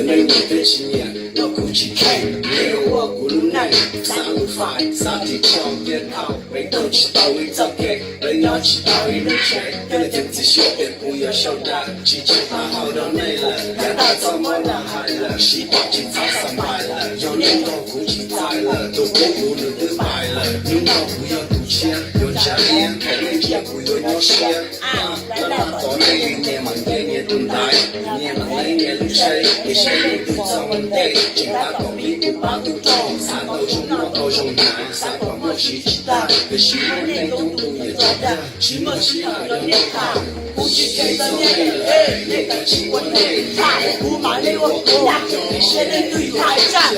没你的经验，我估计看，没有我咕噜奶，啥都快，啥地方也好，没头去到位早开，人要去到位能钱，有了点子小点不要小的，季节把好到没了，看到怎么了嗨了，西瓜去早上买了，有年头估计在了，都过咕噜都白了，领导不要赌钱，用家里开门店不要鸟线，等到到那一年嘛，年年都来，年嘛来年都吹，那些人都找我得，进大高米不把都懂，三道中我道中难，三道我去鸡蛋，可惜我年东东也找的，起码起好了年卡。估计看到你，那个气温内，不骂你我过，现在对大战，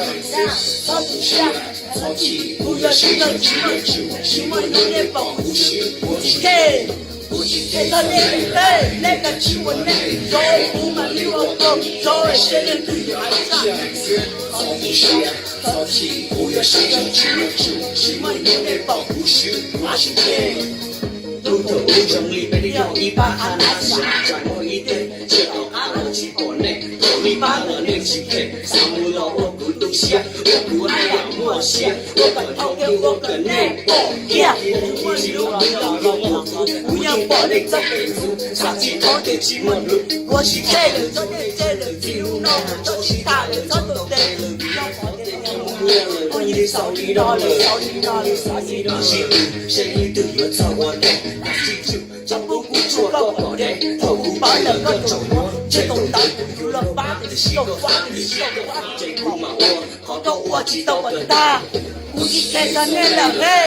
操不下，操气，不要心疼气温气，起码有点保护性，估计看到你，那个气温内，不骂你我过，现在对大战，操不下，操气，不要心疼气温气，起码有点保护性，我心疼。路途中里面有一把阿拿下，转我一点，接到阿拉几国内，头里把我年纪给，上不了我不东西，我不爱养我些，我把头给我个内包呀，我流不了我不要把你这辈子，上几头的寂寞路，我是这人，这人，比如那我做其他人，这都对了，不要把你我一少你了，少你了，少你了，谁都有找我的。记住，找不顾做高高的，头骨把两个走我，这种打有了八的笑话，这苦嘛我，好多我知道不大，估计看上你了嘿。